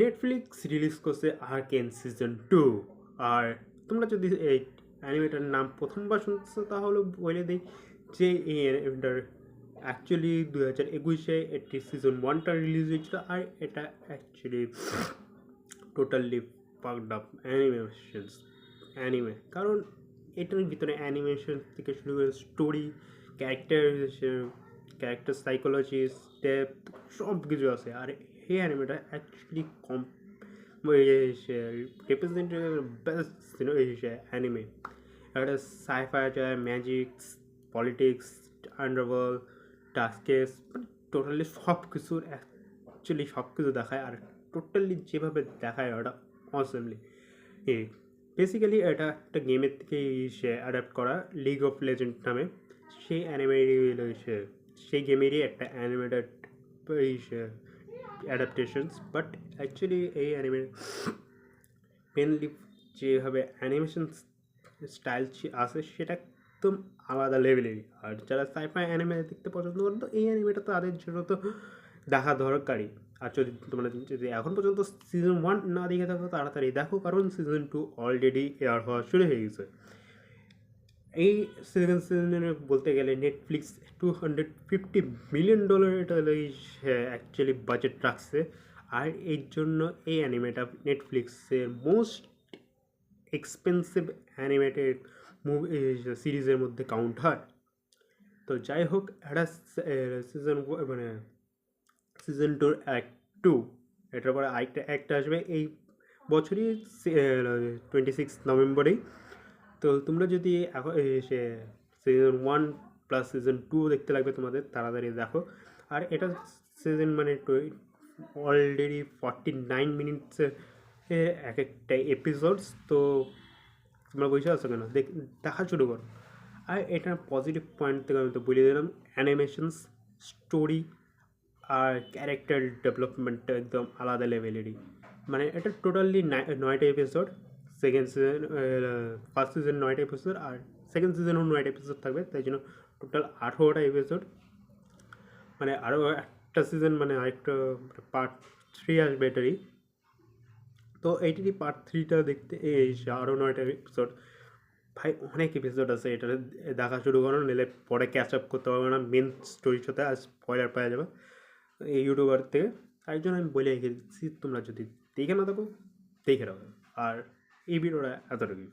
Netflix release করছে আর্কেন season 2। আর তোমরা যদি এই অ্যানিমেটার নাম প্রথমবার শুনছো তাহলে বলে দিই যে এই অ্যানিমেটার অ্যাকচুয়ালি 2021-এ এটি সিজন 1টা রিলিজ হয়েছিল। আর এটা অ্যাকচুয়ালি টোটালি পাকড আপ অ্যানিমে, কারণ এটার ভিতরে অ্যানিমেশন থেকে শুরু করে স্টোরি, ক্যারেক্টার সাইকোলজি, স্টেপ, সব কিছু আছে। আর এই অ্যানিমেটা অ্যাকচুয়ালি রিপ্রেজেন্টেটিভ বেস্ট অ্যানিমে। একটা সাইফাই আছে, ম্যাজিক্স, পলিটিক্স, আন্ডারওয়ার্ল্ড, টাস্কেস, মানে টোটালি সব কিছুর অ্যাকচুয়ালি সব কিছু দেখায়। আর টোটালি যেভাবে দেখায় ওটা অসেমলি। বেসিক্যালি এটা একটা গেমের থেকে সে অ্যাডাপ্ট করা, লিগ অফ লেজেন্ড নামে। সেই সেই গেমেরই একটা অ্যানিমেটেড অ্যাডাপ্টেশনস। বাট অ্যাকচুয়ালি এই অ্যানিমে মেনলি যেভাবে অ্যানিমেশন স্টাইল আছে সেটা একদম আলাদা লেভেলেরই। আর যারা সাইফাই অ্যানিমে দেখতে পছন্দ করেন তো এই অ্যানিমেটা তাদের জন্য তো দেখা দরকারই। আর যদি তোমরা যদি এখন পর্যন্ত সিজন 1 না দেখে থাকো তাড়াতাড়ি দেখো, কারণ সিজন 2 অলরেডি এয়ার হওয়া শুরু হয়ে গেছে। এই সেকেন্ড সিজনে বলতে গেলে নেটফ্লিক্স $250 মিলিয়ন এটা অ্যাকচুয়ালি বাজেট রাখছে। আর এর জন্য এই অ্যানিমেটা নেটফ্লিক্সের মোস্ট এক্সপেন্সিভ অ্যানিমেটেড সিরিজের মধ্যে কাউন্ট হয়। তো যাই হোক, একটা সিজন 2 অ্যাক্ট 2, এটার পরে আরেকটা অ্যাক্ট আসবে এই বছরই 26 নভেম্বরেই। তো তোমরা যদি এখন সিজন 1 প্লাস সিজন 2 দেখতে লাগবে তোমাদের, তাড়াতাড়ি দেখো। আর এটা সিজন মানে অলরেডি 49 মিনিটসের এক একটা এপিসোডস। তো তোমরা বুঝতে পারছো কেন দেখা শুরু করো। আর এটার পজিটিভ পয়েন্ট থেকে আমি তো বলে দিলাম, অ্যানিমেশনস, স্টোরি আর ক্যারেক্টার ডেভেলপমেন্টটা একদম আলাদা লেভেলেরই। মানে এটা টোটালি 9টা এপিসোড। ফার্স্ট সিজন 9টা এপিসোড, আর সেকেন্ড সিজনেও 9টা এপিসোড থাকবে, তাই জন্য টোটাল 18টা এপিসোড। মানে আরও একটা সিজন, মানে আরেকটা পার্ট 3 আসবে এটারই। তো এইটারই পার্ট 3টা দেখতে আরও 9টা এপিসোড। ভাই অনেক এপিসোড আছে, এটা দেখা শুরু করো, নিলে পরে ক্যাচ আপ করতে পারবে না মেন স্টোরির সাথে, আর স্পয়লার পাওয়া যাবে এই ইউটিউবার থেকে। তাই জন্য আমি বলে রেখে দিচ্ছি তোমরা যদি দেখে না থাকো দেখে রাখো। আর এই ভিডিওটা এতটুকুই।